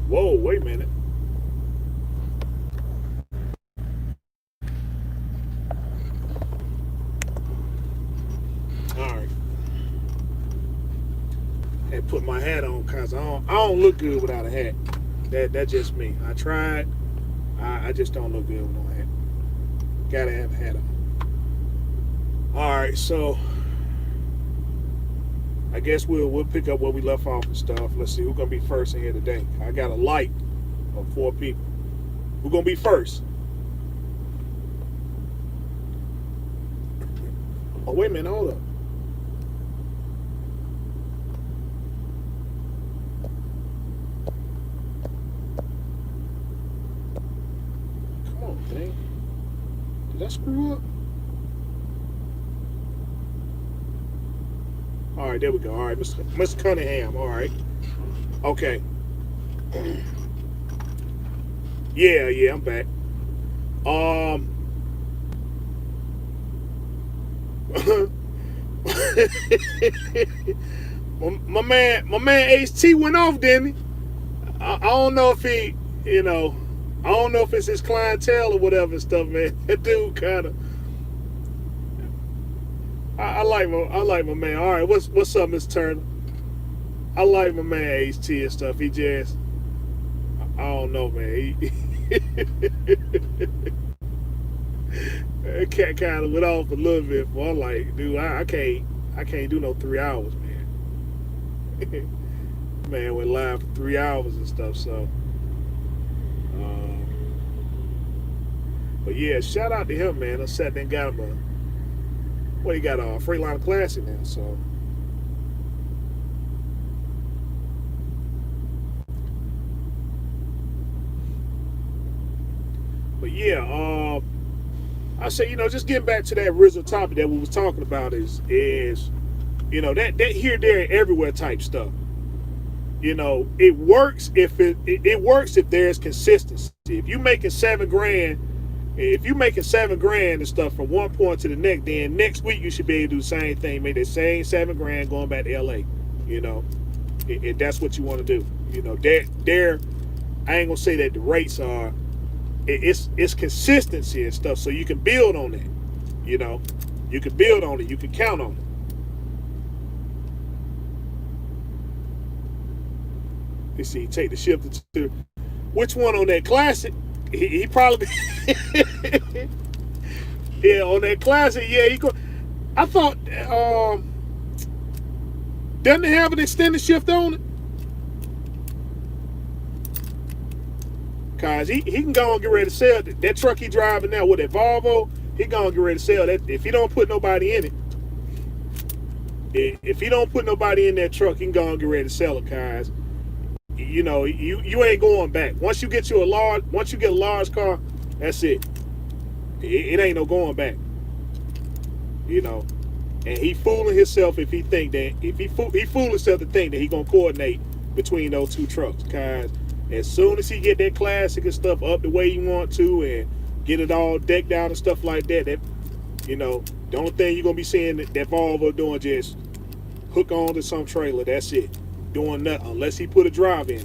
Whoa, wait a minute. All right. Had put my hat on because I don't look good without a hat. That's just me. I tried. I just don't look good with no hat. Gotta have a hat on. All right, so I guess we'll pick up where we left off and stuff. Let's see who's gonna be first in here today. I got a light of 4 people. Who's gonna be first? Oh wait a minute, hold up. Come on, thing. Did I screw up? All right, there we go. All right, Mr. Cunningham. All right. Okay. Yeah, yeah, I'm back. Um, my man HT went off, didn't he? I don't know if he, you know, I don't know if it's his clientele or whatever and stuff, man. That dude kind of, I like my man. All right, what's up, Miss Turner? I like my man HT and stuff. He just, I don't know, man. It kind of went off a little bit. But I'm like, dude, I can't do no 3 hours, man. Man went live for 3 hours and stuff. So, um, but yeah, shout out to him, man. I sat there and got him he got a Freightliner Classic now. So, but yeah, I say, just getting back to that original topic that we was talking about is that here, there, and everywhere type stuff. It works if it works if there's consistency. If you making 7 grand, if you making 7 grand and stuff from one point to the next, then next week you should be able to do the same thing, make the same 7 grand going back to LA. You know, if that's what you want to do. There, I ain't gonna say that the rates are. It's consistency and stuff, so you can build on that. You know, you can build on it. You can count on it. You see, take the shift to which one on that classic? He probably yeah, on that classic. Yeah, he go. I thought doesn't it have an extended shift on it? Cause he can go and get ready to sell that truck he driving now with that Volvo. He gonna get ready to sell that if he don't put nobody in it. If he don't put nobody in that truck, he can go and get ready to sell it, cause you ain't going back. Once you get a large car, that's it. It ain't no going back. You know, and he fooling himself if he fool himself to think that he gonna coordinate between those two trucks. Cause as soon as he get that classic and stuff up the way you want to and get it all decked out and stuff like that, the only thing you're gonna be seeing that Volvo doing just hook on to some trailer. That's it. Doing nothing unless he put a drive in.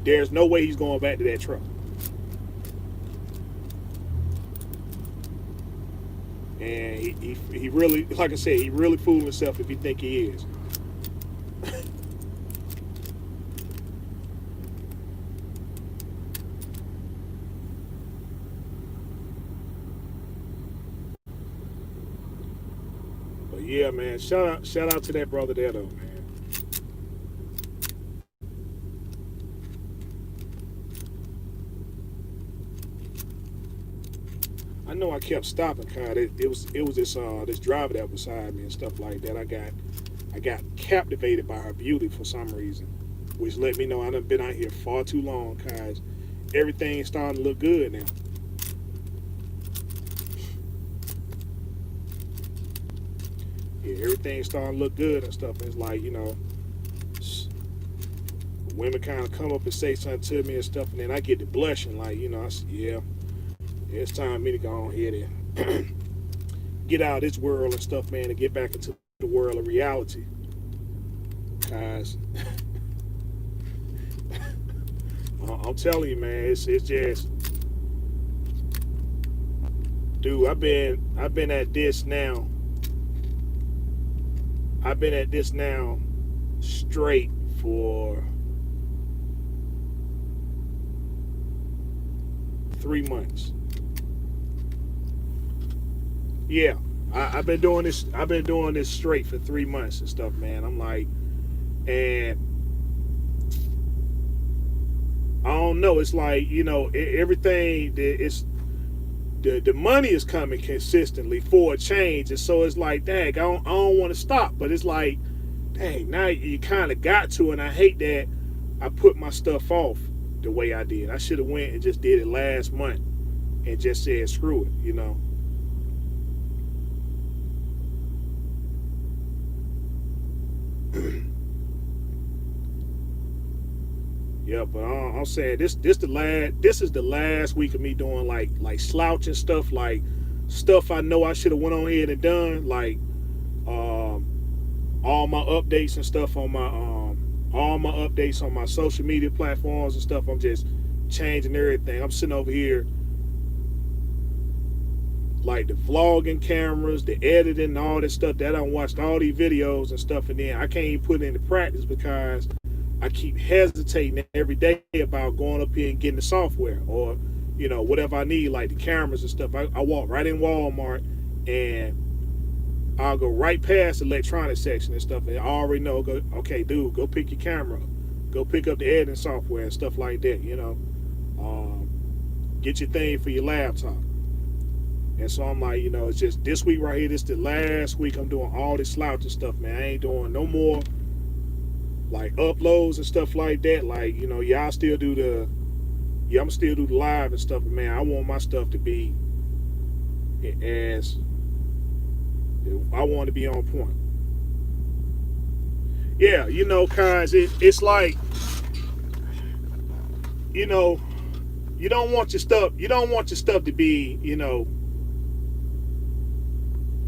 There's no way he's going back to that truck. And he really, like I said, he really fooled himself if he think he is. But yeah, man, shout out to that brother there though, man. I know I kept stopping, cause it was this driver that was beside me and stuff like that. I got captivated by her beauty for some reason, which let me know I done been out here far too long, cause everything's starting to look good now. Yeah, everything's starting to look good and stuff. And it's like, women kind of come up and say something to me and stuff, and then I get to blushing, like, I said, yeah, it's time for me to go on here and get out of this world and stuff, man, and get back into the world of reality. Guys, I'm telling you, man, it's just, dude. I've been at this now. I've been at this now straight for 3 months. Yeah, I've been doing this. I've been doing this straight for 3 months and stuff, man. I'm like, and I don't know. It's like, everything. It's the money is coming consistently for a change, and so it's like, dang, I don't want to stop, but it's like, dang, now you kind of got to, and I hate that I put my stuff off the way I did. I should have went and just did it last month and just said screw it. Yeah, but I'm saying this is the last week of me doing like slouching stuff, like stuff I know I should have went on ahead and done, like all my updates and stuff on my all my updates on my social media platforms and stuff. I'm just changing everything. I'm sitting over here like the vlogging cameras, the editing, all this stuff that I watched all these videos and stuff, and then I can't even put it into practice because I keep hesitating every day about going up here and getting the software or, whatever I need, like the cameras and stuff. I walk right in Walmart and I'll go right past the electronics section and stuff. And I already know, okay, dude, go pick your camera up. Go pick up the editing software and stuff like that, Get your thing for your laptop. And so I'm like, it's just this week right here. This the last week I'm doing all this slouching stuff, man. I ain't doing no more like uploads and stuff like that. Like, y'all still do I'm still do the live and stuff, but man, I want my stuff to be as I want to be on point. Yeah, cause it's like, you don't want your stuff to be, you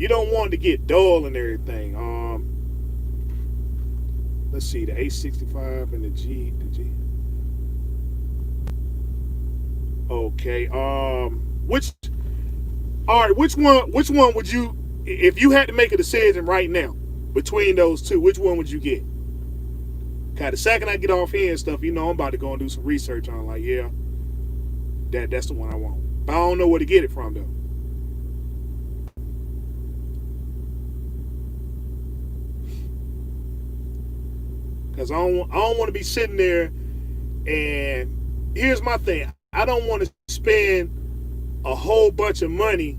don't want it to get dull and everything. Let's see, the A65 and the G. Okay. Which one would you, if you had to make a decision right now between those two, which one would you get? Okay, the second I get off here and stuff, I'm about to go and do some research on, like, yeah, that's the one I want. But I don't know where to get it from though. Because I don't want to be sitting there, and here's my thing. I don't want to spend a whole bunch of money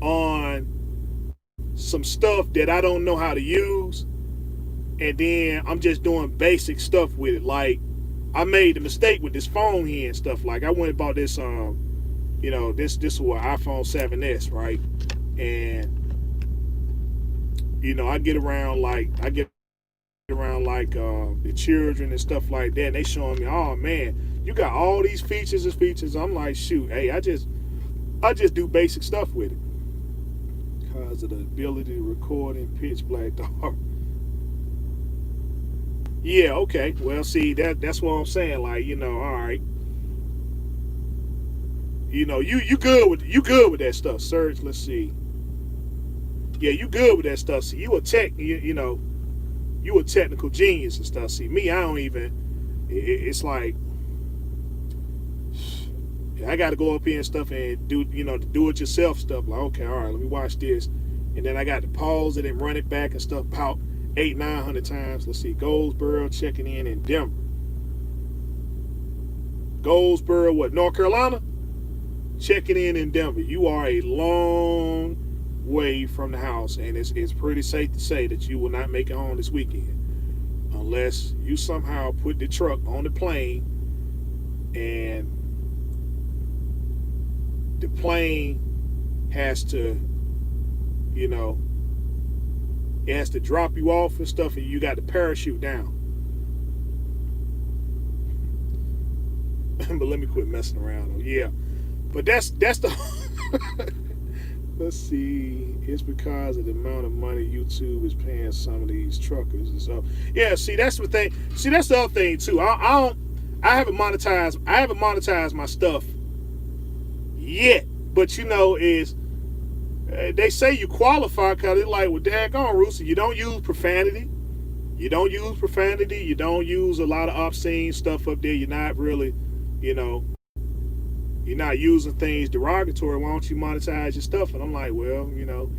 on some stuff that I don't know how to use, and then I'm just doing basic stuff with it. Like, I made the mistake with this phone here and stuff. Like, I went and bought this, this was an iPhone 7S, right? And, I get around the children and stuff like that, and they showing me, oh man, you got all these features and features. I'm like, shoot, hey, I just do basic stuff with it because of the ability to record in pitch black dark. Yeah, okay. Well, see, that's what I'm saying. Like, all right. You good with that stuff, Serge. Let's see. Yeah, you good with that stuff. See, you a technical genius and stuff. See, me, I don't even. It's like I got to go up here and stuff and do, the do-it-yourself stuff. Like, okay, all right, let me watch this, and then I got to pause it and run it back and stuff about 800-900 times. Let's see, Goldsboro checking in Denver. Goldsboro, what, North Carolina? Checking in Denver. You are a long way from the house, and it's pretty safe to say that you will not make it home this weekend unless you somehow put the truck on the plane, and the plane has to, it has to drop you off and stuff, and you got to parachute down. But let me quit messing around. Yeah, but that's the let's see, it's because of the amount of money YouTube is paying some of these truckers and stuff. Yeah, see, that's the thing. See, that's the other thing too. I I haven't monetized my stuff yet. But you know, is they say you qualify because they're like, well, daggone, Rooster, you don't use profanity. You don't use profanity. You don't use a lot of obscene stuff up there. You're not really, you know, you're not using things derogatory. Why don't you monetize your stuff? And I'm like, well, you know,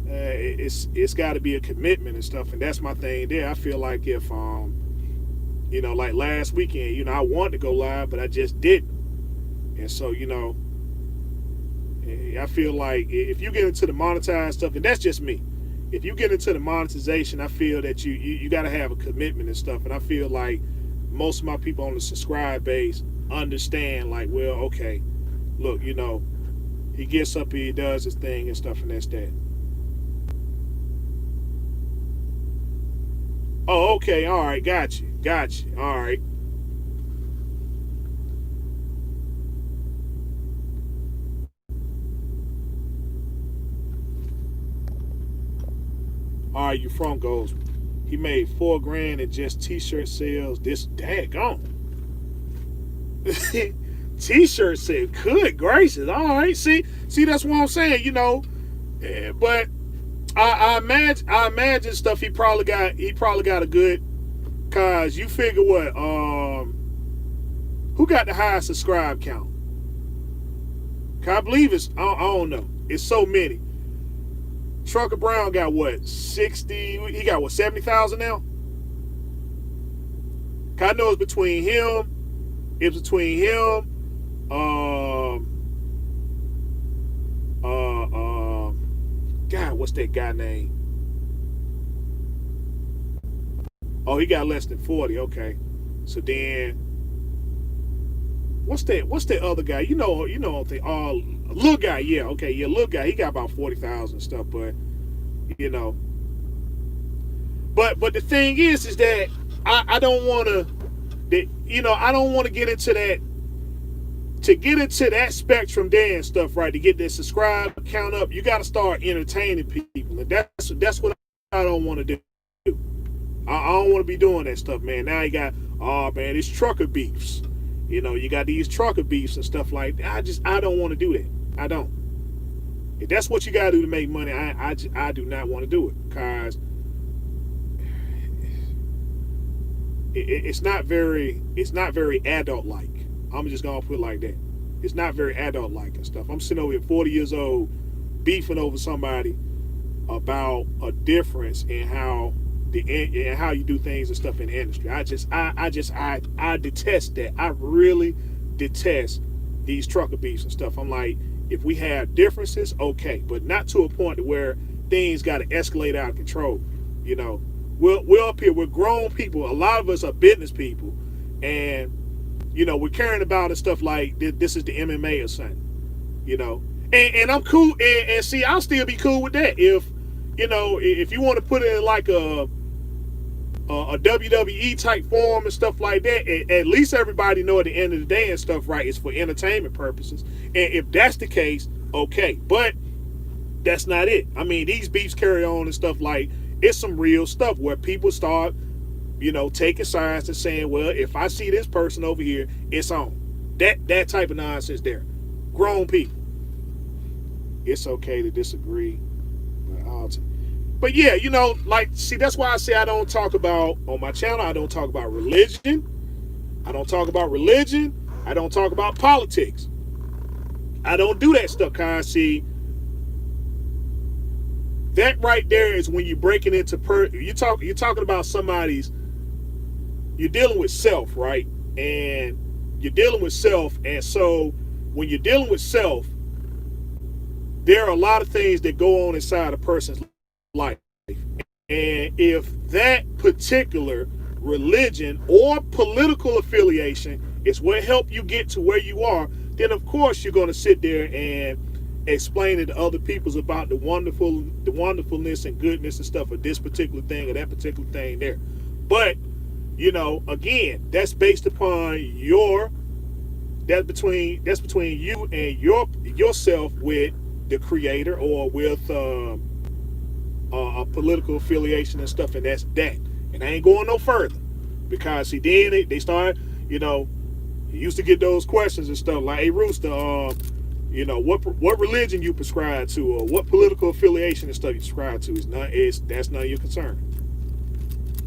it's got to be a commitment and stuff. And that's my thing there. I feel like if, you know, like last weekend, you know, I wanted to go live, but I just didn't. And so, you know, I feel like if you get into the monetized stuff, and that's just me, if you get into the monetization, I feel that you got to have a commitment and stuff. And I feel like most of my people on the subscribe base understand, like, well, okay, look, you know, he gets up here, he does his thing and stuff, and that's that. Oh, okay, all right, got you, all right. All right, you from goes. He made $4,000 in just t-shirt sales. This daggone. T-shirt sales. Good gracious. All right. See, that's what I'm saying. You know, but I imagine stuff. He probably got a good. Cause you figure what? Who got the highest subscribe count? Cause I believe it's. I don't know. It's so many. Trucker Brown got what, 60? He got what, 70,000 now? I know it's between him. God, what's that guy name? Oh, he got less than 40. Okay, so then what's that other guy? You know, little guy, yeah, okay, yeah, little guy, he got about 40,000 stuff, but you know, but the thing is that I don't want to, you know, I don't want to get into that. To get into that spectrum there and stuff, right? To get that subscribe count up, you got to start entertaining people, and that's what I don't want to do. I don't want to be doing that stuff, man. Now you got, oh man, it's trucker beefs. You know, you got these trucker beefs and stuff like that. I don't want to do that. I don't. If that's what you gotta do to make money, I do not want to do it, because it's not very adult like. I'm just gonna put it like that. It's not very adult like and stuff. I'm sitting over here 40 years old beefing over somebody about a difference in how you do things and stuff in the industry. I detest that. I really detest these trucker beefs and stuff. I'm like, if we have differences, okay, but not to a point where things got to escalate out of control. You know, we're up here, we're grown people. A lot of us are business people, and you know, we're caring about and stuff like this is the MMA or something. You know, and I'm cool, and see, I'll still be cool with that if, you know, if you want to put it in like a WWE type form and stuff like that. At least everybody know at the end of the day and stuff, right? It's for entertainment purposes. And if that's the case, okay. But that's not it. I mean, these beefs carry on and stuff like, it's some real stuff where people start, you know, taking sides and saying, well, if I see this person over here, it's on. That type of nonsense there. Grown people. It's okay to disagree. But yeah, you know, like, see, that's why I say I don't talk about, on my channel, I don't talk about religion. I don't talk about religion. I don't talk about politics. I don't do that stuff, cause see, that right there is when you're breaking into you're talking about somebody's, you're dealing with self, right? And you're dealing with self, and so when you're dealing with self, there are a lot of things that go on inside a person's life. And if that particular religion or political affiliation is what helped you get to where you are, then of course you're going to sit there and explain it to other people about the wonderfulness and goodness and stuff of this particular thing or that particular thing there. But, you know, again, that's based upon that's between you and yourself with the creator, or with a political affiliation and stuff, and that's that. And I ain't going no further, because see, then they start, you know, You used to get those questions and stuff like, "Hey, Rooster, what religion you prescribe to, or what political affiliation and stuff you subscribe to? That's none of your concern.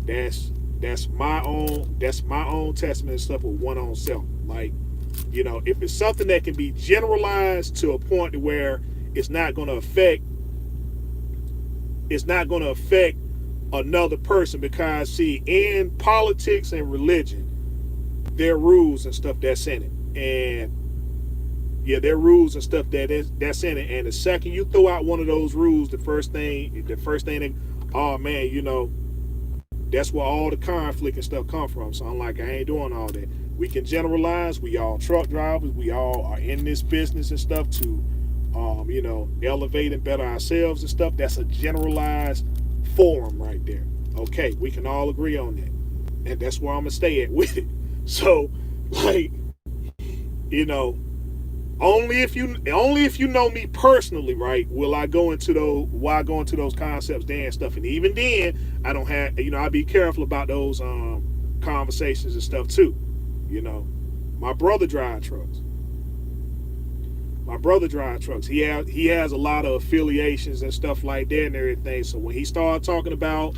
That's my own testament and stuff with one own self. Like, if it's something that can be generalized to a point to where it's not going to affect another person, because see, in politics and religion, there are rules and stuff that's in it, and yeah, there are rules and stuff that's in it. And the second you throw out one of those rules, the first thing that, oh man, that's where all the conflict and stuff come from. So I'm like, I ain't doing all that. We can generalize. We all truck drivers. We all are in this business and stuff to, elevate and better ourselves and stuff. That's a generalized forum right there. Okay, we can all agree on that, and that's where I'm gonna stay at with it. So, like, only if you know me personally, right, will I go into those concepts then and stuff. And even then, I don't have, I be careful about those conversations and stuff too. My brother drives trucks. He has a lot of affiliations and stuff like that and everything. So when he started talking about,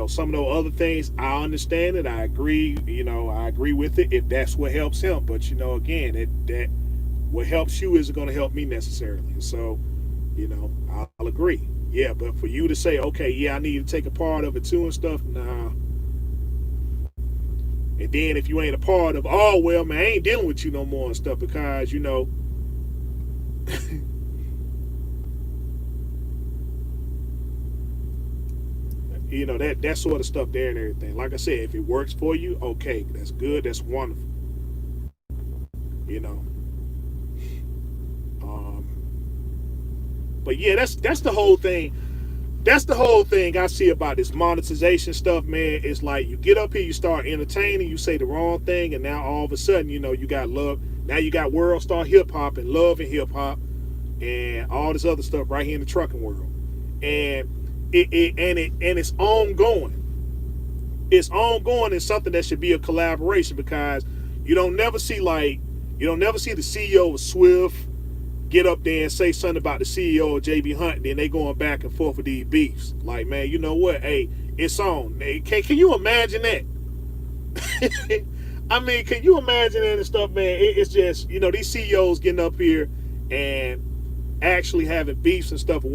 some of those other things, I understand it. I agree. I agree with it if that's what helps him. But again, that what helps you isn't going to help me necessarily. So, I'll agree. Yeah, but for you to say, okay, yeah, I need to take a part of it too and stuff, nah. And then if you ain't a part of, oh well, man, I ain't dealing with you no more and stuff because that sort of stuff there and everything. Like I said, if it works for you, okay, that's good, that's wonderful. But yeah, that's the whole thing. That's the whole thing I see about this monetization stuff, man. It's like you get up here, you start entertaining, you say the wrong thing, and now all of a sudden, you got love. Now you got world star hip hop and love and hip hop and all this other stuff right here in the trucking world. And it's ongoing. It's ongoing. It's something that should be a collaboration, because you don't never see the CEO of Swift get up there and say something about the CEO of JB Hunt, and then they going back and forth with these beefs. Like, man, you know what? Hey, it's on. Hey, can you imagine that? I mean, can you imagine that and stuff, man? It's just, these CEOs getting up here and actually having beefs and stuff,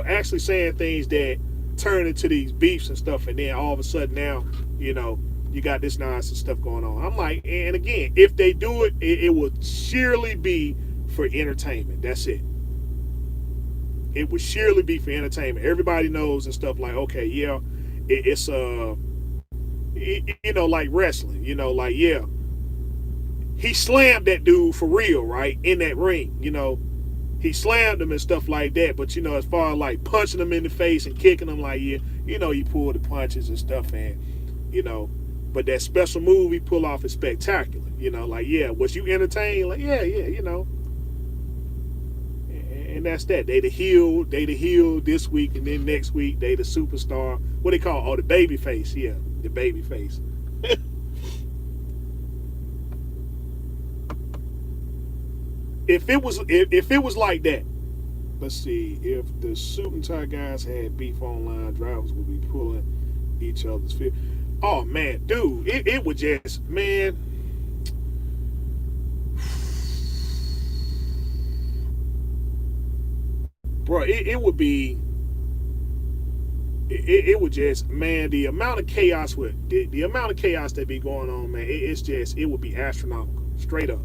actually saying things that turn into these beefs and stuff, and then all of a sudden now, you got this nonsense stuff going on. I'm like, and again, if they do it, it will surely be for entertainment. That's it. It would surely be for entertainment. Everybody knows and stuff, like, okay, yeah, it's like wrestling, like, yeah, he slammed that dude for real, right, in that ring. He slammed him and stuff like that, but as far as like punching him in the face and kicking him, like, yeah, he pulled the punches and stuff, and but that special move he pull off is spectacular. Like, yeah, was you entertained? Like, yeah, and that's that. They the heel this week, and then next week they the superstar. What they call? Oh, the baby face. Yeah, the baby face. If it was like that, let's see. If the suit and tie guys had beef online, drivers would be pulling each other's feet. Oh man, dude, it would just, man. Bro, it would be, it would just, man, the amount of chaos the amount of chaos that be going on, man, it would be astronomical, straight up.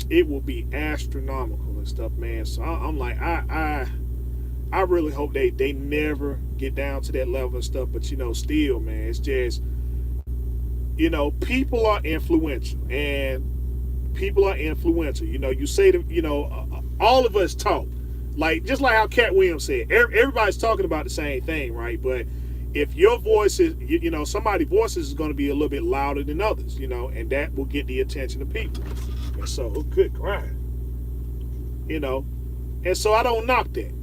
It will be astronomical and stuff, man. So I'm like, I really hope they never get down to that level and stuff. But still, man, it's just, people are influential, and people are influential. You say to, all of us talk. Like, just like how Cat Williams said, everybody's talking about the same thing, right? But if your voice is, somebody's voices is going to be a little bit louder than others, and that will get the attention of people. And so, good grind. And so I don't knock that.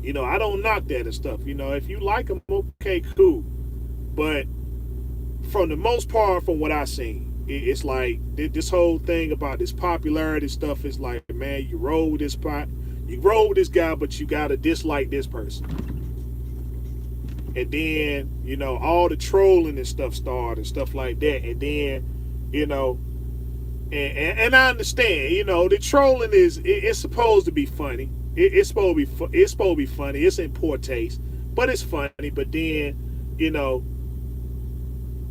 I don't knock that and stuff. If you like them, okay, cool. But from the most part, from what I've seen, it's like this whole thing about this popularity stuff is like, man, you roll with you roll with this guy, but you gotta dislike this person. And then, all the trolling and stuff started and stuff like that. And then, and I understand, the trolling it's supposed to be funny. It's supposed to be funny. It's in poor taste, but it's funny. But then,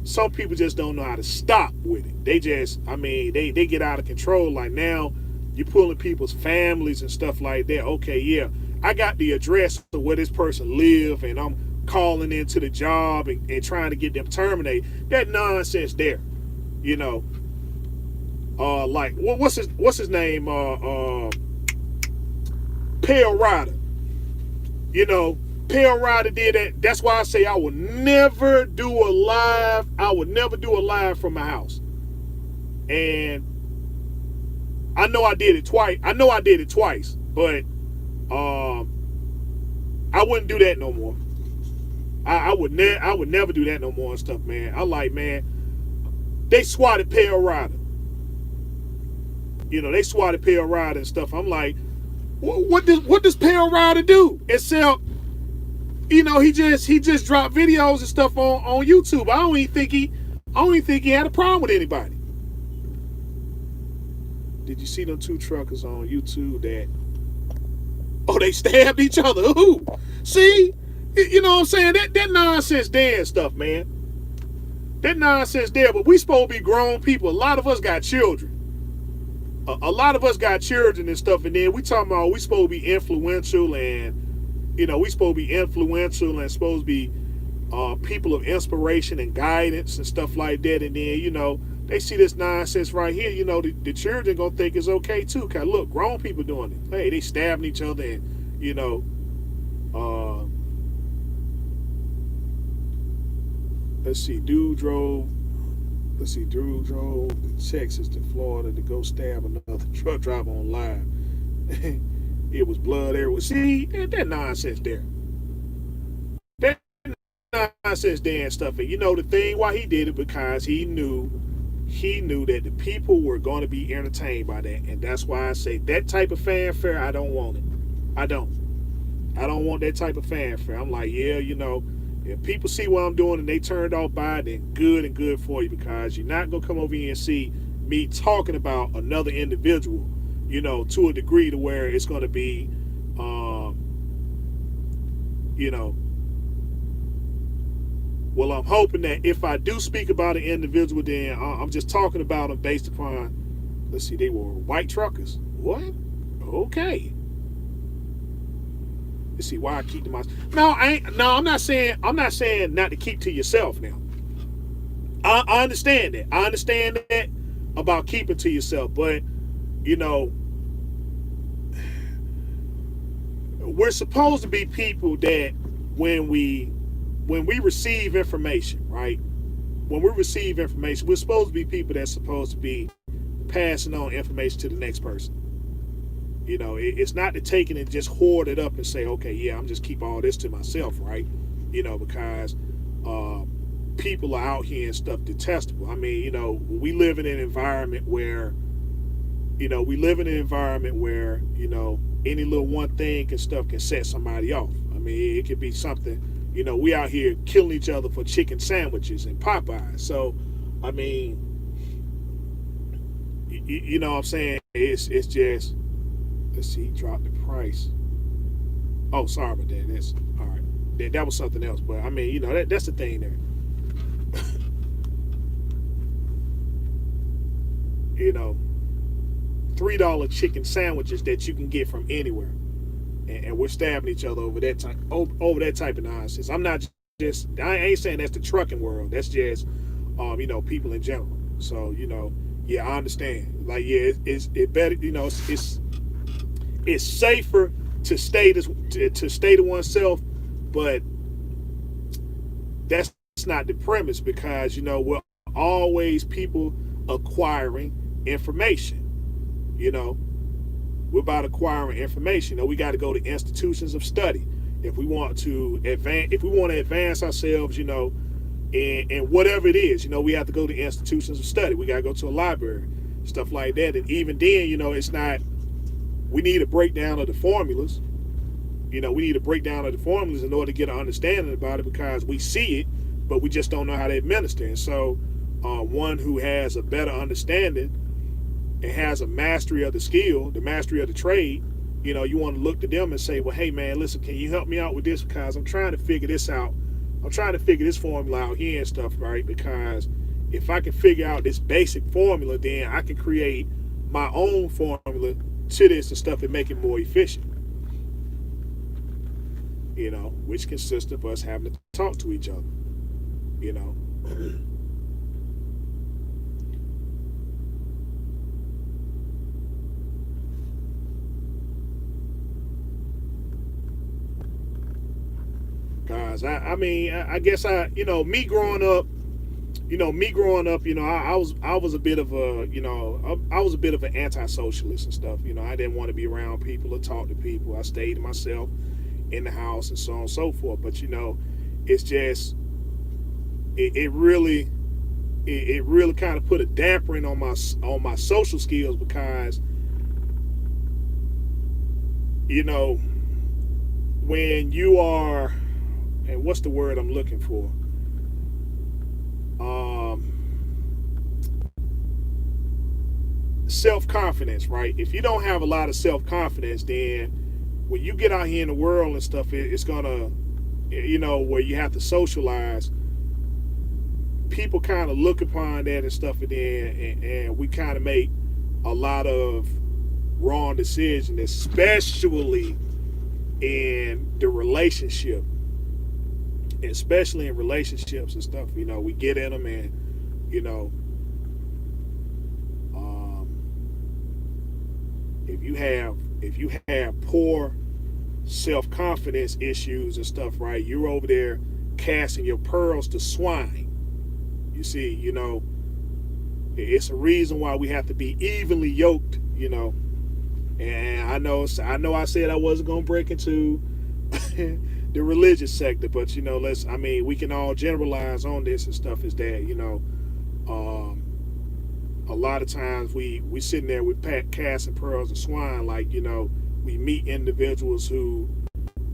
some people just don't know how to stop with it. They just, they get out of control. Like now, you're pulling people's families and stuff like that. Okay, yeah, I got the address of where this person live, and I'm calling into the job and trying to get them terminated. That nonsense there, like what's his name? Pale Rider. Pale Rider did that. That's why I say I would never do a live. I would never do a live from my house. And I know I did it twice. But I wouldn't do that no more. I would never do that no more and stuff, man. I like, man, they swatted Pale Rider. They swatted Pale Rider and stuff. I'm like, what does Pale Rider do? Except, he just dropped videos and stuff on YouTube. I don't even think he had a problem with anybody. Did you see them two truckers on YouTube that they stabbed each other? Who? See? You know what I'm saying? That nonsense there and stuff, man. That nonsense there, but we supposed to be grown people. A lot of us got children. A lot of us got children and stuff, and then we talking about we supposed to be influential, and we supposed to be influential and supposed to be people of inspiration and guidance and stuff like that. And then they see this nonsense right here. The children gonna think it's okay too. Cause look, grown people doing it. Hey, they stabbing each other, and let's see, dude drove to Texas to Florida to go stab another truck driver on live. It was blood everywhere. See, that nonsense there. That nonsense there and stuff. And the thing why he did it, because he knew that the people were going to be entertained by that. And that's why I say that type of fanfare, I don't want it. I don't want that type of fanfare. I'm like, yeah, if people see what I'm doing and they turned off by it, then good and good for you, because you're not going to come over here and see me talking about another individual, to a degree to where it's going to be, well, I'm hoping that if I do speak about an individual, then I'm just talking about them based upon, let's see, they were white truckers. What? Okay. Let's see why I keep to myself. I'm not saying not to keep to yourself now. I understand that. I understand that about keeping to yourself, but we're supposed to be people that when we receive information, right? When we receive information, we're supposed to be people that's supposed to be passing on information to the next person. It's not to take it and just hoard it up and say, okay, yeah, I'm just keep all this to myself, right? Because people are out here and stuff detestable. We live in an environment where, any little one thing and stuff can set somebody off. It could be something, we out here killing each other for chicken sandwiches and Popeyes. So, you know what I'm saying? It's just, let's see, he dropped the price. Oh, sorry about that. That's all right. That was something else. But that's the thing there. $3 chicken sandwiches that you can get from anywhere, and we're stabbing each other over that type of nonsense. I ain't saying that's the trucking world. That's just people in general. So yeah, I understand. Like, yeah, it better, it's safer to stay to oneself, but that's not the premise, because we're always people acquiring information. We're about acquiring information. You know, we got to go to institutions of study if we want to advance. If we want to advance ourselves, you know, in whatever it is, you know, we have to go to institutions of study. We got to go to a library, stuff like that. And even then, you know, it's not. We need a breakdown of the formulas. You know, we need a breakdown of the formulas in order to get an understanding about it, because we see it, but we just don't know how to administer it. And so, one who has a better understanding and has a mastery of the skill, the mastery of the trade, you know, you want to look to them and say, well, hey, man, listen, can you help me out with this? Because I'm trying to figure this out. I'm trying to figure this formula out here and stuff, right? Because if I can figure out this basic formula, then I can create my own formula to this and stuff and make it more efficient. You know, which consists of us having to talk to each other, you know. Guys, I mean, I guess you know, me growing up, you know, I was a bit of a, you know, I was a bit of an anti-socialist and stuff. You know, I didn't want to be around people or talk to people. I stayed to myself in the house and so on and so forth. But you know, it's just it really kind of put a dampering on my social skills, because you know, when you are, and what's the word I'm looking for, self-confidence, right? If you don't have a lot of self-confidence, then when you get out here in the world and stuff, it's gonna, you know, where you have to socialize, people kind of look upon that and stuff, and then and we kind of make a lot of wrong decisions, especially in the relationship, especially in relationships and stuff. You know, we get in them, and you know, if you have poor self-confidence issues and stuff, right, you're over there casting your pearls to swine. You see, you know, it's a reason why we have to be evenly yoked, you know. And I know I said I wasn't gonna break into the religious sector, but you know, we can all generalize on this and stuff, is that, you know, a lot of times we sitting there with casting pearls and swine, like, you know, we meet individuals who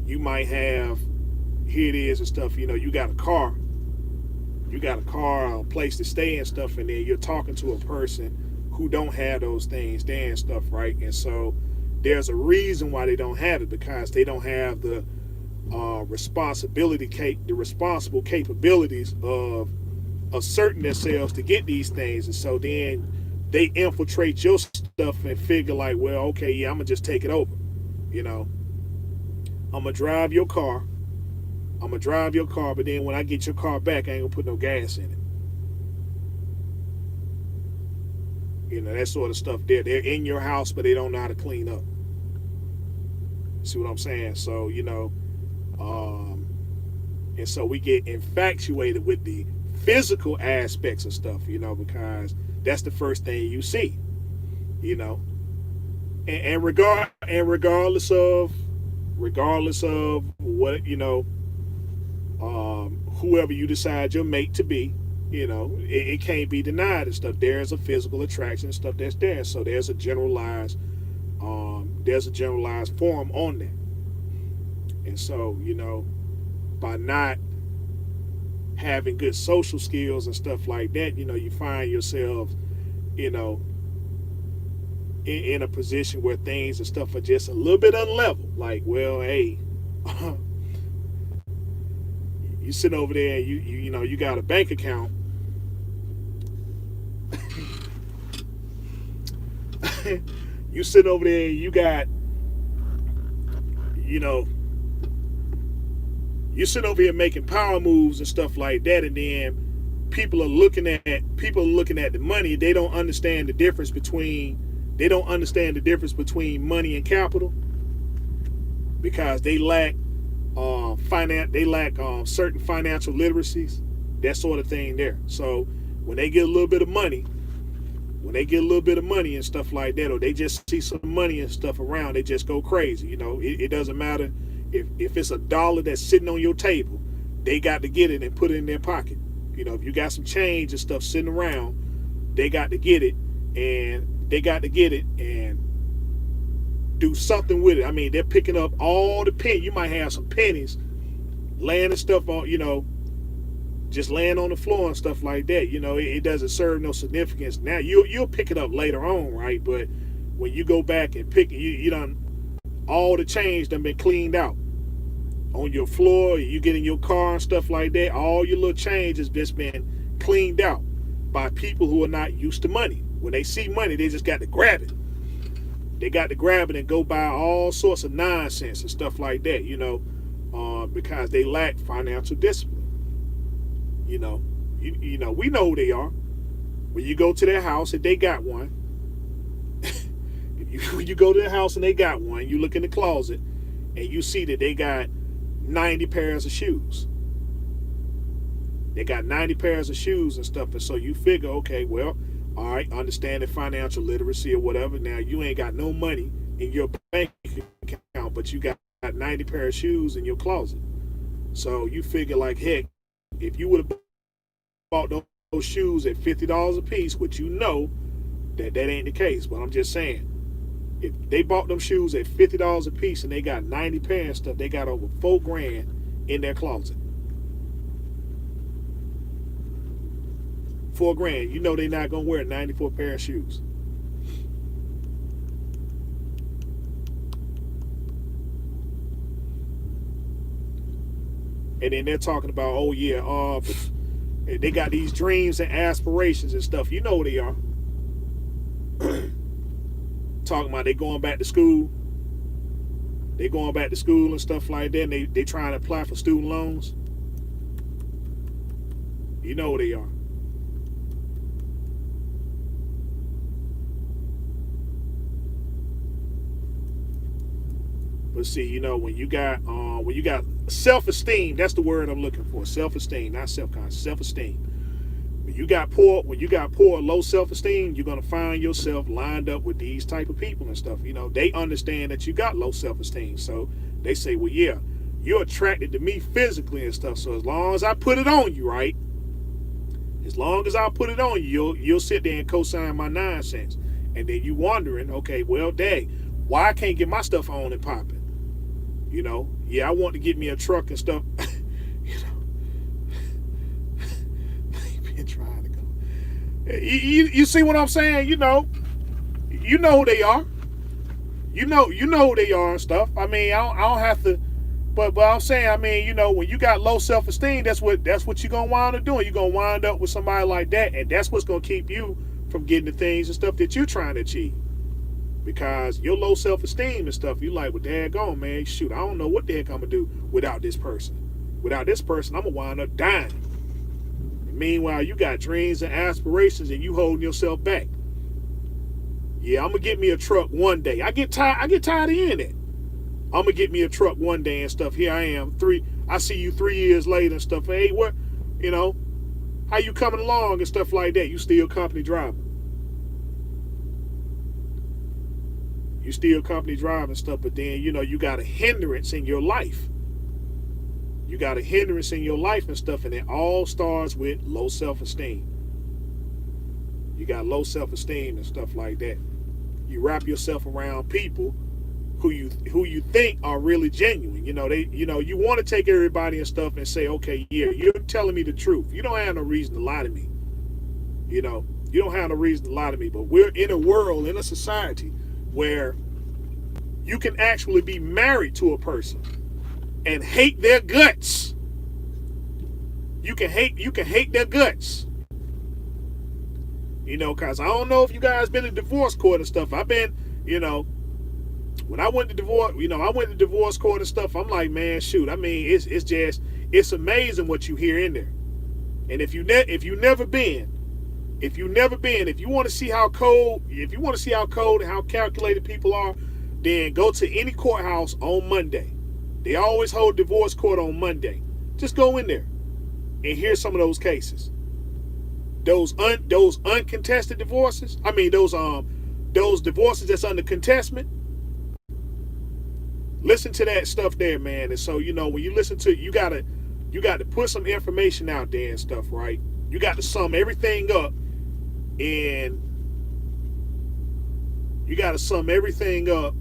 you might have, here it is and stuff, you know, you got a car, a place to stay and stuff, and then you're talking to a person who don't have those things there and stuff, right? And so there's a reason why they don't have it, because they don't have the responsible capabilities of asserting themselves to get these things. And so then they infiltrate your stuff and figure like, well, okay, yeah, I'm gonna just take it over. You know, I'm gonna drive your car, but then when I get your car back, I ain't gonna put no gas in it. You know, that sort of stuff. They're in your house, but they don't know how to clean up. See what I'm saying? So, you know, and so we get infatuated with the physical aspects of stuff, you know, because that's the first thing you see, you know. And regardless of what, you know, whoever you decide your mate to be, you know, it can't be denied and stuff. There's a physical attraction and stuff that's there. So there's a generalized form on that. And so, you know, by not having good social skills and stuff like that, you know, you find yourself, you know, in a position where things and stuff are just a little bit unlevel. Like, well, hey, you sit over there and you know, you got a bank account. You sit over there and you got, you know, you sit over here making power moves and stuff like that, and then people are looking at the money. They don't understand the difference between money and capital, because they lack certain financial literacies, that sort of thing there. So when they get a little bit of money, when they get a little bit of money and stuff like that, or they just see some money and stuff around, they just go crazy. You know, it doesn't matter if it's $1 that's sitting on your table, they got to get it and put it in their pocket. You know, if you got some change and stuff sitting around, they got to get it, and do something with it. I mean, they're picking up all the pennies. You might have some pennies laying and stuff on, you know, just laying on the floor and stuff like that. You know, it doesn't serve no significance. Now you'll pick it up later on, right? But when you go back and pick it, you done, all the change done been cleaned out on your floor. You get in your car and stuff like that, all your little change has just been cleaned out by people who are not used to money. When they see money, they just got to grab it. They got to grab it and go buy all sorts of nonsense and stuff like that, you know, because they lack financial discipline. You know, you know, we know who they are. When you go to their house and they got one, when you go to their house and they got one, you look in the closet and you see that they got 90 pairs of shoes. They got 90 pairs of shoes and stuff. And so you figure, okay, well, all right, understanding financial literacy or whatever. Now you ain't got no money in your bank account, but you got 90 pairs of shoes in your closet. So you figure like, heck, if you would have bought those shoes at $50 a piece, which you know that ain't the case, but I'm just saying, if they bought them shoes at $50 a piece and they got 90 pairs and stuff, they got over $4,000 in their closet. $4,000, you know they're not gonna wear 94 pair of shoes. And then they're talking about, oh yeah, they got these dreams and aspirations and stuff. You know what they are. Talking about they going back to school. They going back to school and stuff like that. And they trying to apply for student loans. You know what they are. But see, you know, when you got self-esteem, that's the word I'm looking for. Self-esteem, not self-conscious, self-esteem. When you got poor, low self-esteem, you're gonna find yourself lined up with these type of people and stuff. You know, they understand that you got low self-esteem, so they say, well, yeah, you're attracted to me physically and stuff. So as long as I put it on you, right? As long as I put it on you, you'll sit there and co-sign my nonsense. And then you wondering, okay, well, dang, why I can't get my stuff on and popping? You know, yeah, I want to get me a truck and stuff. You know, they've been trying to go. You see what I'm saying? You know who they are. You know who they are and stuff. I mean, I don't have to. But I'm saying, I mean, you know, when you got low self-esteem, that's what you're gonna wind up doing. You're gonna wind up with somebody like that, and that's what's gonna keep you from getting the things and stuff that you're trying to achieve. Because your low self-esteem and stuff, you like, well, daggone, man, shoot, I don't know what the heck I'm gonna do without this person. Without this person, I'm gonna wind up dying. And meanwhile, you got dreams and aspirations, and you holding yourself back. Yeah, I'm gonna get me a truck one day. I get tired of hearing that. I'm gonna get me a truck one day and stuff. Here I am, I see you 3 years later and stuff. Hey, what, you know, how you coming along and stuff like that? You still company driver. You still company driving stuff, but then, you know, you got a hindrance in your life. You got a hindrance in your life and stuff, and it all starts with low self-esteem. You got low self-esteem and stuff like that. You wrap yourself around people who you think are really genuine. You know, you want to take everybody and stuff and say, okay, yeah, you're telling me the truth. You don't have no reason to lie to me. You know, you don't have no reason to lie to me, but we're in a world, in a society where you can actually be married to a person and hate their guts. You can hate their guts. You know, cause I don't know if you guys been in divorce court and stuff. I've been, you know, when I went to divorce court and stuff. I'm like, man, shoot. I mean, it's amazing what you hear in there. And if you never been, if you want to see how cold and how calculated people are, then go to any courthouse on Monday. They always hold divorce court on Monday. Just go in there and hear some of those cases. those uncontested divorces. I mean those divorces that's under contestment. Listen to that stuff there, man. And so, you know, when you listen to it, you got to put some information out there and stuff, right? You got to sum everything up, and you got to sum everything up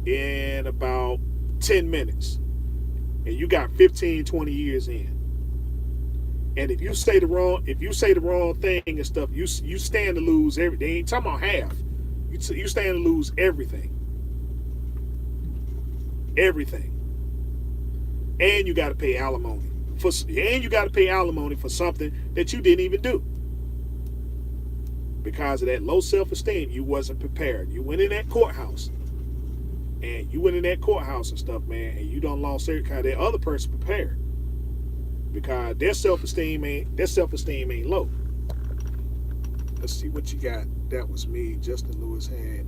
in about 10 minutes. And you got 15, 20 years in. And if you say the wrong thing and stuff, you stand to lose everything. Ain't talking about half. You stand to lose everything. Everything. And you got to pay alimony for something that you didn't even do. Because of that low self-esteem, you wasn't prepared. You went in that courthouse. And stuff, man, and you done lost every kind of that other person prepared. Because their self-esteem ain't low. Let's see what you got. That was me. Justin Lewis had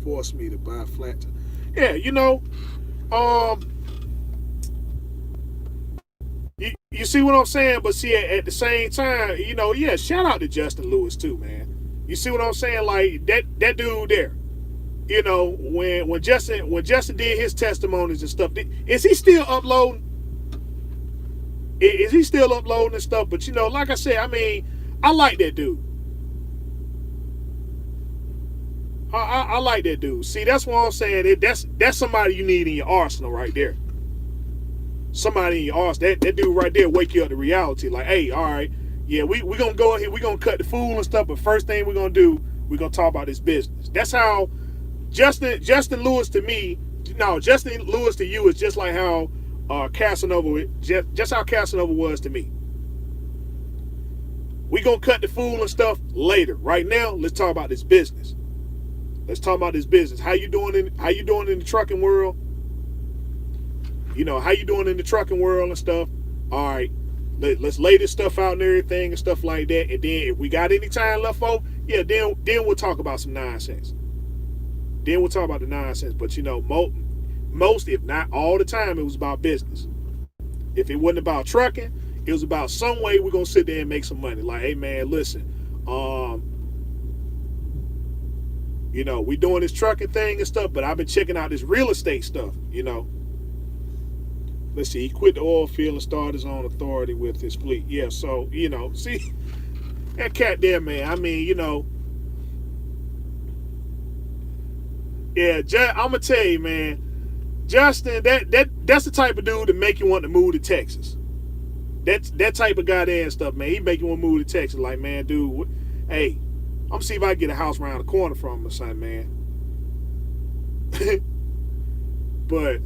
forced me to buy a flat. Yeah, you know, you see what I'm saying? But see, at the same time, you know, yeah, shout out to Justin Lewis too, man. You see what I'm saying? Like that dude there. You know, when Justin did his testimonies and stuff, is he still uploading? Is he still uploading and stuff? But you know, like I said, I mean, I like that dude. I like that dude. See, that's what I'm saying. That's somebody you need in your arsenal right there. Somebody in your arsenal. That dude right there wake you up to reality. Like, hey, all right, yeah, we gonna go in here, we gonna cut the fool and stuff, but first thing we're gonna do, we're gonna talk about this business. That's how Justin Lewis to me, no, Justin Lewis to you is just like how Casanova, just how Casanova was to me. We gonna cut the fool and stuff later. Right now, let's talk about this business. Let's talk about this business. How you doing in the trucking world? You know, how you doing in the trucking world and stuff? All right, let's lay this stuff out and everything and stuff like that. And then if we got any time left over, yeah, then we'll talk about some nonsense. Then we'll talk about the nonsense. But you know, most, if not all the time, it was about business. If it wasn't about trucking, it was about some way we're gonna sit there and make some money. Like, hey man, listen, you know, we doing this trucking thing and stuff, but I've been checking out this real estate stuff, you know. Let's see, he quit the oil field and started his own authority with his fleet. Yeah, so, you know, see, that cat there, man, I mean, you know, yeah, I'm gonna tell you, man, Justin, that's the type of dude that make you want to move to Texas. That type of guy there and stuff, man, he make you want to move to Texas. Like, man, dude, hey, I'm gonna see if I can get a house around the corner from him or something, man. But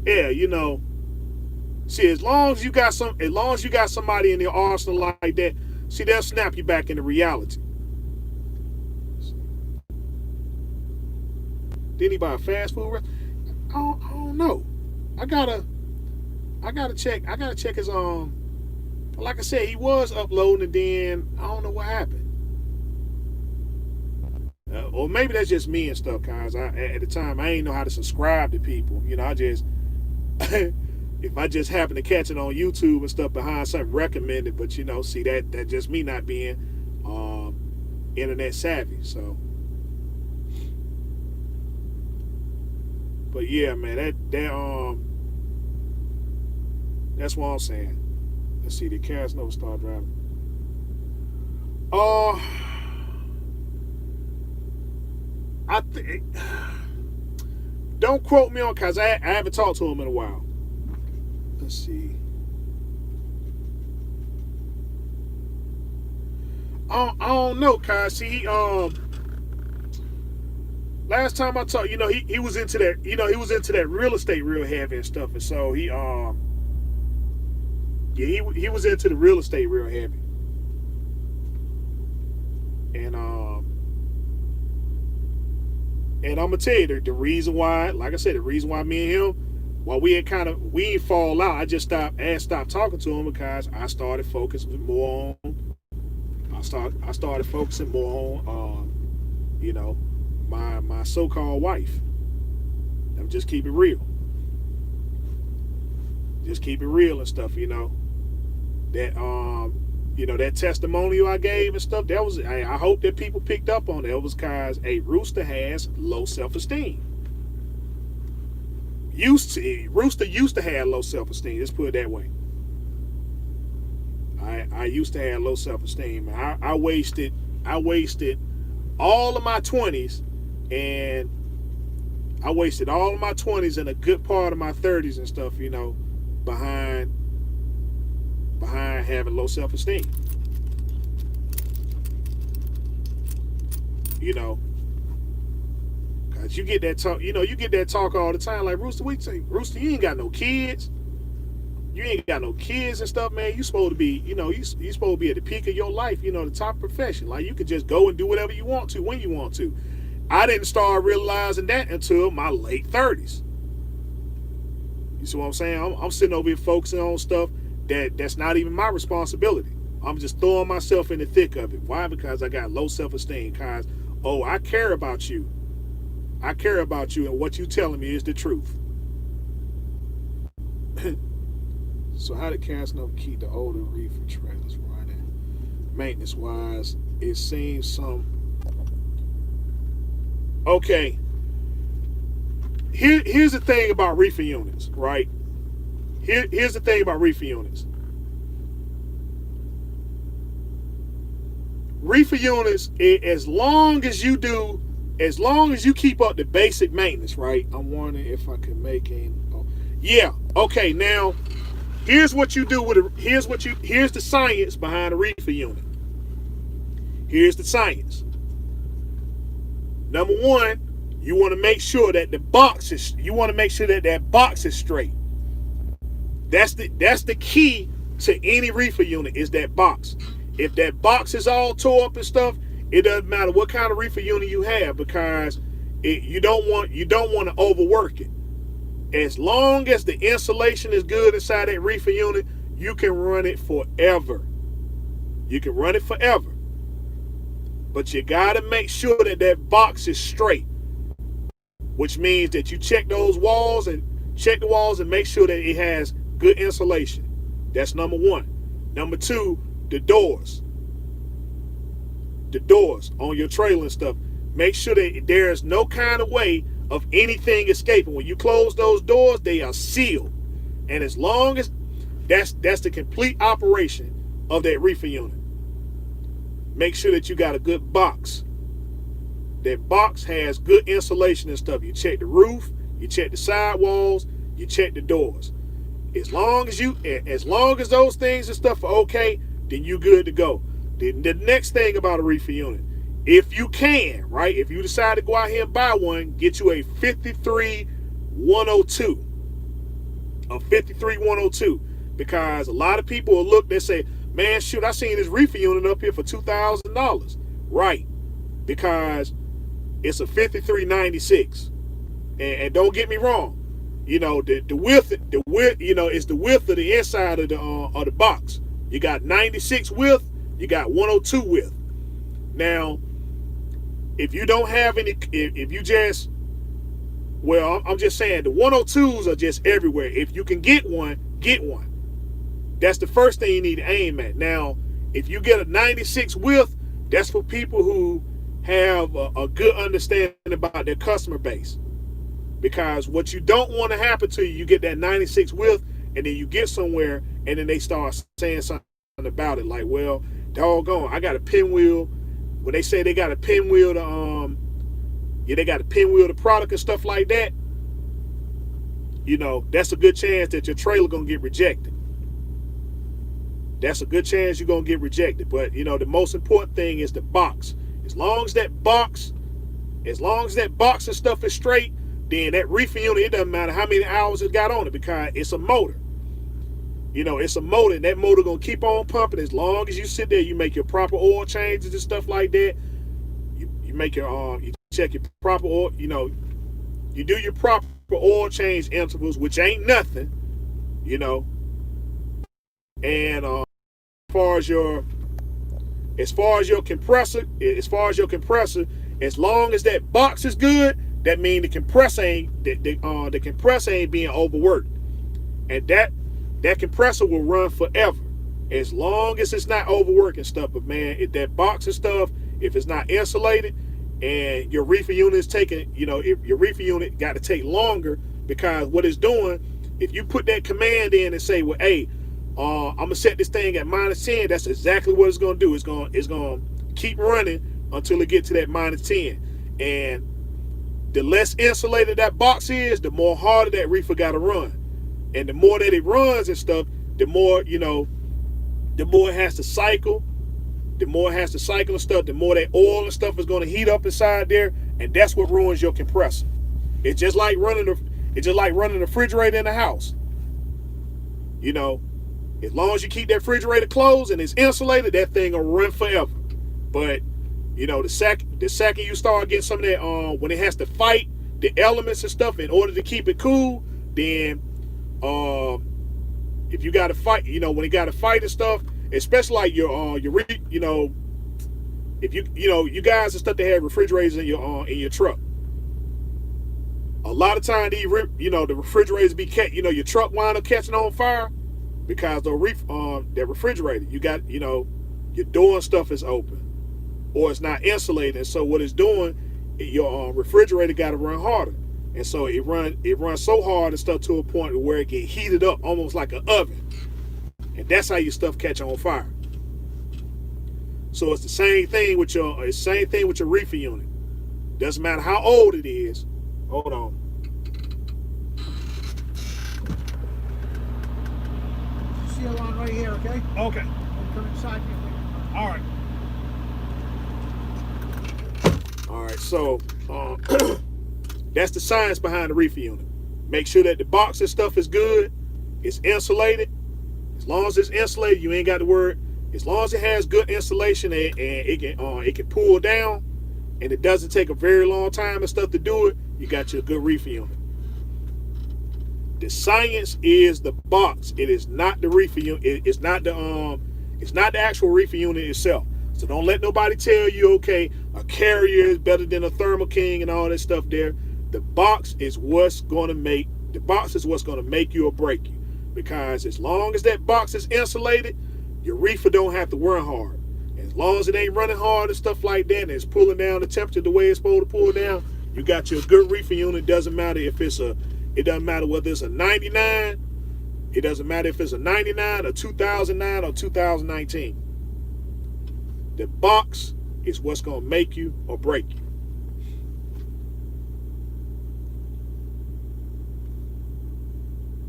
yeah, you know, see, as long as you got somebody in your arsenal like that, see, they'll snap you back into reality. Did he buy a fast food restaurant? I don't know. I gotta check his like I said, he was uploading, and then I don't know what happened. Or maybe that's just me and stuff, guys. At the time, I ain't know how to subscribe to people. You know, I just if I just happen to catch it on YouTube and stuff behind something recommended, but you know, see, that just me not being internet savvy. So, but yeah, man, that's what I'm saying. Let's see, the Casanova start driving. I think, don't quote me on, cause I haven't talked to him in a while. Let's see. I don't know, cause see, last time I talked, you know, he was into that, you know, he was into that real estate real heavy and stuff, and so he was into the real estate real heavy. And I'm gonna tell you the reason why, like I said, the reason why me and him, while we ain't fall out, I stopped talking to him because I started focusing more on you know, my so-called wife. I'm just keep it real. Just keep it real and stuff, you know. that that testimonial I gave and stuff, that was, I hope that people picked up on that. It was because a rooster has low self-esteem. Rooster used to have low self-esteem. Let's put it that way. I used to have low self-esteem. I wasted all of my 20s, and I wasted all of my 20s and a good part of my 30s and stuff, behind having low self-esteem. Cause you get that talk all the time, like, Rooster, Rooster, you ain't got no kids. You ain't got no kids and stuff, man. You supposed to be, you supposed to be at the peak of your life, the top profession. Like, you can just go and do whatever you want to when you want to. I didn't start realizing that until my late 30s. You see what I'm saying? I'm sitting over here focusing on stuff that's not even my responsibility. I'm just throwing myself in the thick of it. Why? Because I got low self-esteem. Because, I care about you. I care about you, and what you telling me is the truth. So how did Casanova keep the older reefer trailers running? Maintenance-wise, it seems some... Okay. Here's the thing about reefer units, right? Here's the thing about reefer units. Reefer units, as long as you keep up the basic maintenance, right? I'm wondering if I can make yeah, okay, now here's what you do with here's the science behind a reefer unit. Here's the science. Number one, you want to make sure that that box is straight. That's the key to any reefer unit, is that box. If that box is all tore up and stuff, it doesn't matter what kind of reefer unit you have, because you don't want to overwork it. As long as the insulation is good inside that reefer unit, you can run it forever. You can run it forever. But you got to make sure that that box is straight, which means that you check the walls and make sure that it has good insulation. That's number one. Number two, the doors. The doors on your trailer and stuff. Make sure that there's no kind of way of anything escaping. When you close those doors, they are sealed. And as long as that's the complete operation of that reefer unit. Make sure that you got a good box. That box has good insulation and stuff. You check the roof, you check the sidewalls, you check the doors. As long as those things and stuff are okay, then you good to go. The next thing about a reefer unit, if you can, right? If you decide to go out here and buy one, get you a 53102. A 53102. Because a lot of people will look, they say, man, shoot, I seen this reefer unit up here for $2,000. Right. Because it's a 5396. And don't get me wrong. The width, it's the width of the inside of the box. You got 96 width, you got 102 width. Now, if you don't have any, if you just, well, I'm just saying the 102s are just everywhere. If you can get one, get one. That's the first thing you need to aim at. Now, if you get a 96 width, that's for people who have a good understanding about their customer base. Because what you don't want to happen to you get that 96 width, and then you get somewhere, and then they start saying something about it, like, well, doggone, I got a pinwheel. When they say they got a pinwheel to they got a pinwheel to product and stuff like that, that's a good chance that your trailer gonna get rejected. That's a good chance you're gonna get rejected. But the most important thing is the box. As long as that box and stuff is straight, then that reefer unit, it doesn't matter how many hours it got on it, because it's a motor. It's a motor, and that motor gonna keep on pumping as long as you sit there. You make your proper oil changes and stuff like that. You make your you check your proper oil. You do your proper oil change intervals, which ain't nothing. And as far as your compressor, as long as that box is good, that means the compressor ain't being overworked, and that compressor will run forever. as long as it's not overworking stuff. But man, if that box and stuff, if it's not insulated and your reefer unit is taking, if your reefer unit got to take longer, because what it's doing, if you put that command in and say, well, hey, I'm gonna set this thing at -10, that's exactly what it's gonna do. It's gonna keep running until it gets to that -10. And the less insulated that box is, the more harder that reefer gotta run. And the more that it runs and stuff, the more it has to cycle. The more it has to cycle and stuff, the more that oil and stuff is gonna heat up inside there, and that's what ruins your compressor. It's just like running a refrigerator in the house. As long as you keep that refrigerator closed and it's insulated, that thing will run forever. But the second you start getting some of that, when it has to fight the elements and stuff in order to keep it cool, then if you got to fight, when it got to fight and stuff, especially like if you guys and stuff that have refrigerators in your truck. A lot of time the refrigerators be your truck wind up catching on fire because that refrigerator, you got your door and stuff is open or it's not insulated. And so what it's doing, your refrigerator got to run harder, and so it runs so hard and stuff to a point where it get heated up almost like an oven, and that's how your stuff catch on fire. So it's the same thing with your reefer unit. Doesn't matter how old it is. Hold on. Seal on right here, okay? Okay. I'll come inside you. All right. All right. So that's the science behind the reefer unit. Make sure that the box and stuff is good. It's insulated. As long as it's insulated, you ain't got to worry. As long as it has good insulation and it can pull down, and it doesn't take a very long time and stuff to do it, you got your good reefer unit. The science is the box. It is not the reefer unit. It's not the actual reefer unit itself. So don't let nobody tell you, okay, a Carrier is better than a Thermo King and all that stuff there. The box is what's going to make you or break you. Because as long as that box is insulated, your reefer don't have to run hard. As long as it ain't running hard and stuff like that, and it's pulling down the temperature the way it's supposed to pull down, you got your good reefer unit. Doesn't matter if it doesn't matter whether it's a 99. It doesn't matter if it's a 99, a 2009, or 2019. The box is what's going to make you or break you.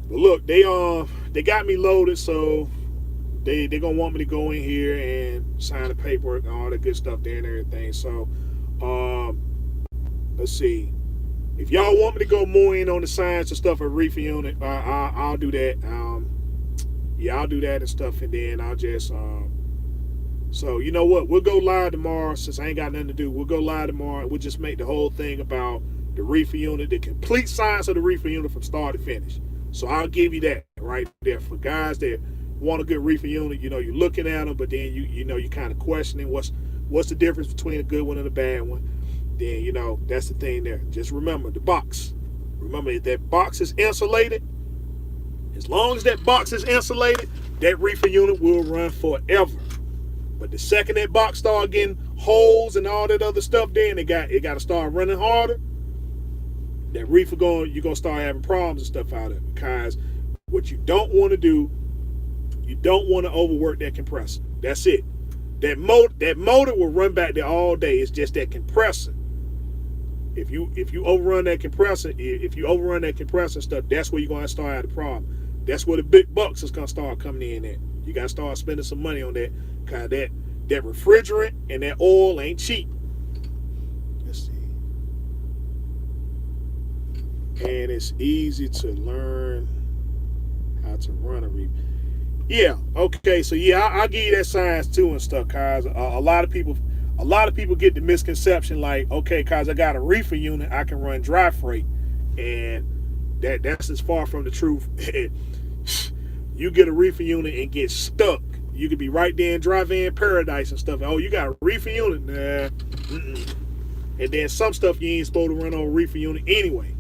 But look, they got me loaded, so they're gonna want me to go in here and sign the paperwork and all that good stuff there and everything. So let's see. If y'all want me to go more in on the science and stuff of reefer unit, I'll do that. I'll do that and stuff, and then I'll just so you know what, we'll go live tomorrow. Since I ain't got nothing to do, we'll go live tomorrow and we'll just make the whole thing about the reefer unit, the complete science of the reefer unit from start to finish. So I'll give you that right there for guys that want a good reefer unit. You're looking at them, but then you kind of questioning what's the difference between a good one and a bad one. Then that's the thing there. Just remember the box. Remember, if that box is insulated, as long as that box is insulated, that reefer unit will run forever. But the second that box start getting holes and all that other stuff, then it got to start running harder. That reefer you're gonna start having problems and stuff out of it. Because what you don't want to do, you don't want to overwork that compressor. That's it. That motor will run back there all day. It's just that compressor. If you overrun that compressor, and stuff, that's where you're gonna start having a problem. That's where the big bucks is gonna start coming in at. You gotta start spending some money on that, because that refrigerant and that oil ain't cheap. Let's see. And it's easy to learn how to run a reefer. Yeah, okay, so yeah, I'll give you that science too and stuff, cause a lot of people get the misconception like, okay, cause I got a reefer unit, I can run dry freight, and that's as far from the truth. You get a reefer unit and get stuck. You could be right there in dry van paradise and stuff. Oh, you got a reefer unit? Nah. And then some stuff you ain't supposed to run on a reefer unit anyway,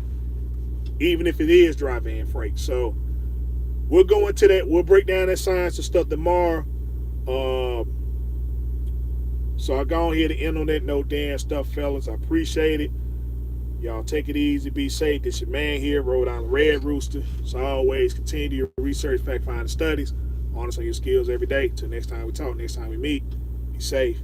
even if it is dry van freight. So we'll go into that. We'll break down that science and stuff tomorrow. So I go on here to end on that note, Dan stuff, fellas. I appreciate it. Y'all take it easy, be safe. This your man here, Rhode Island Red Rooster. So always continue your research, fact finding studies, honest on your skills every day. Till next time we talk, next time we meet, be safe.